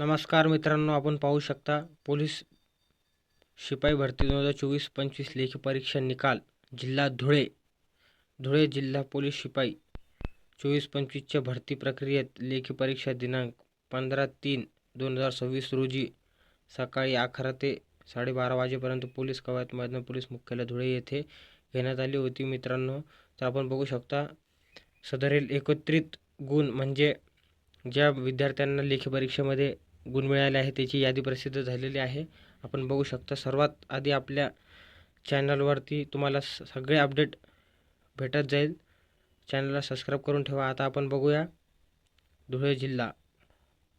नमस्कार मित्रांनो, आपण पाहू शकता पोलीस शिपाई भरती 2024-25 लेखी परीक्षा निकाल जिल्हा धुळे जिल्हा पोलीस शिपाई 24-25च्या भरती प्रक्रियेत लेखी परीक्षा दिनांक 15/3/2026 रोजी सकाळी 11 ते 12:30 वाजेपर्यंत पोलीस कवायत मैदान पोलीस मुख्यालय धुळे येथे घेण्यात आली होती. मित्रांनो, तर आपण बघू शकता सदरील एकत्रित गुण म्हणजे ज्या विद्यार्थ्यांना लेखी परीक्षेमध्ये गुण मिळाले आहे त्याची यादी प्रसिद्ध झालेली आहे. आपण बघू शकता. सर्वात आधी आपल्या चॅनलवरती तुम्हाला सगळे अपडेट भेटत जाईल. चॅनलला सबस्क्राईब करून ठेवा. आता आपण बघूया धुळे जिल्हा.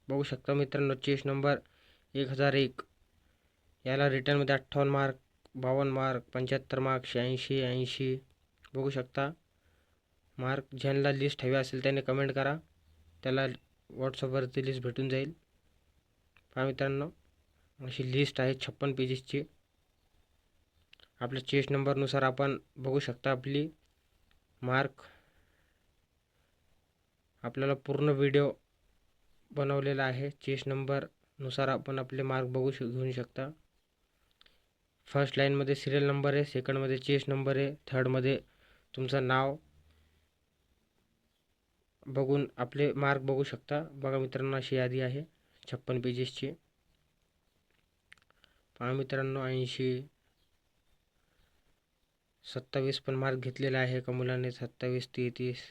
बघू शकता मित्रांनो, चेस नंबर 1001 याला रिटर्नमध्ये 58 मार्क, 52 मार्क, 75 मार्क, 86 बघू शकता मार्क. ज्यांना लिस्ट हवी असेल त्याने कमेंट करा, त्याला व्हॉट्सअपवरती लिस्ट भेटून जाईल. पहा मित्रांनो, अशी लिस्ट आहे 56 पेजेसची. आपल्या चेस नंबरनुसार आपण बघू शकता आपली मार्क. आपल्याला पूर्ण व्हिडिओ बनवलेला आहे. चेस नंबरनुसार आपण आपले मार्क घेऊ शकता. फर्स्ट लाईनमध्ये सिरियल नंबर आहे, सेकंडमध्ये चेस नंबर आहे, थर्डमध्ये तुमचं नाव बघून आपले मार्क बघू शकता. बघा मित्रांनो, अशी यादी आहे 56 पेजेसची. पहा मित्रांनो, 80 27 पण मार्क घेतलेला आहे एका मुलाने. 27 33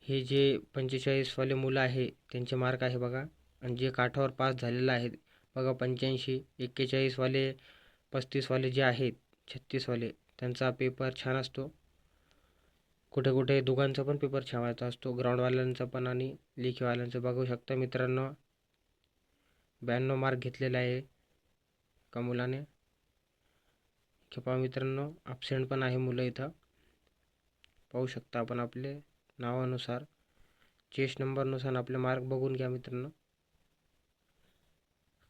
हे जे 45 वाले मुलं आहे त्यांचे मार्क आहे बघा. आणि जे काठावर पास झालेलं आहे बघा 85 41 वाले 35 वाले जे आहेत 36 वाले त्यांचा पेपर छान असतो. कुठे कुठे दोघांचा पण पेपर छान असतो, ग्राउंडवाल्यांचा पण आणि लेखीवाल्यांचा. बघू शकता मित्रांनो, 92 मार्क घेतलेला आहे एका मुलाने. पहा मित्रांनो, ॲबसेंट पण आहे मुलं इथं. पाहू शकता आपण आपले नावानुसार चेस नंबरनुसार आपले मार्क बघून घ्या मित्रांनो.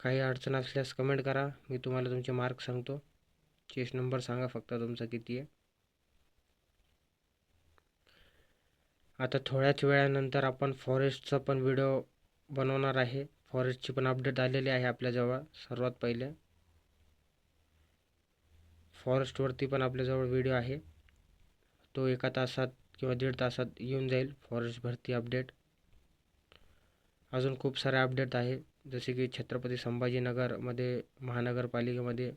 काही अडचण असल्यास कमेंट करा, मी तुम्हाला तुमचे मार्क सांगतो. चेस नंबर सांगा फक्त तुमचा किती आहे. आता थोड्याच वेळानंतर आपण फॉरेस्टचा पण व्हिडिओ बनवणार आहे. फॉरेस्टची पण अपडेट आलेली आहे आपल्याजवळ. सर्वात पहिले फॉरेस्टवरती पण आपल्याजवळ व्हिडिओ आहे, तो 1 तासात किंवा 1.5 तासात येऊन जाईल. फॉरेस्ट भरती अपडेट अजून खूप सारे अपडेट आहे, जसे की छत्रपती संभाजीनगरमध्ये महानगरपालिकेमध्ये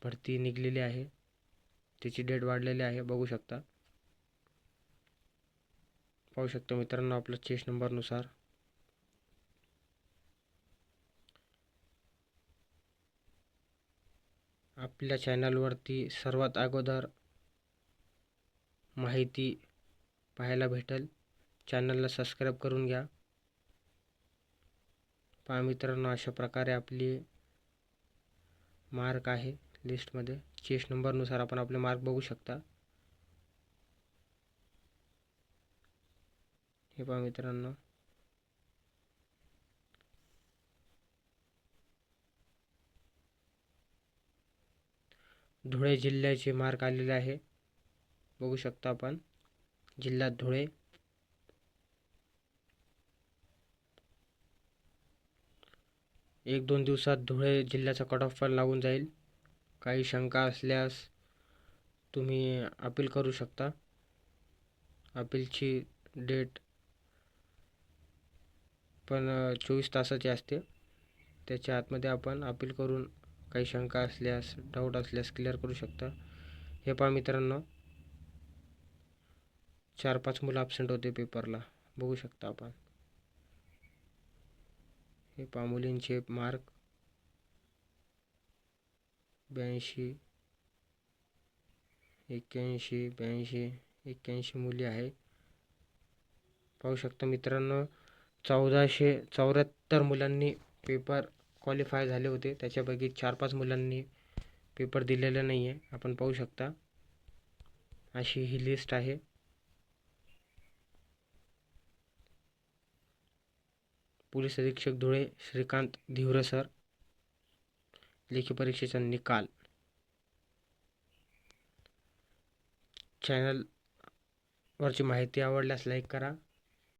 भरती निघलेली आहे, त्याची डेट वाढलेली आहे. बघू शकता. पाहू शकतो मित्रांनो आपल्या चेस नंबरनुसार. आपल्या चॅनलवरती सर्वात अगोदर माहिती पाहायला भेटेल. चॅनलला सबस्क्राईब करून घ्या. पहा मित्रांनो, अशा प्रकारे आपली मार्क आहे लिस्टमध्ये. चेस नंबरनुसार आपण आपले मार्क बघू शकता. हे पहा मित्रांनो, धुळे जिल्ह्याचे मार्क आलेले आहे. बघू शकता आपण जिल्हा धुळे. एक दोन दिवसात धुळे जिल्ह्याचा कट ऑफ पण लागून जाईल. काही शंका असल्यास तुम्ही अपील करू शकता. अपीलची डेट पण 24 तासाची असते. त्याच्या आतमध्ये आपण अपील करून काही शंका असल्यास डाऊट असल्यास क्लिअर करू शकता. हे पहा मित्रांनो, 4-5 मुलं ॲबसेंट होते पेपरला. बघू शकता आपण. हे पहा मुलींचे मार्क 82 81 82 81 मुली आहे. पाहू शकता मित्रांनो, 1474 मुलांनी पेपर क्वालिफाय झाले होते. त्याच्यापैकी 4-5 मुलांनी पेपर दिलेला नाही आहे. आपण पाहू शकता, अशी ही लिस्ट आहे. पोलीस अधीक्षक धुळे श्रीकांत धिवरे सर. लेखी परीक्षेचा निकाल. चॅनलवरची माहिती आवडल्यास लाईक करा.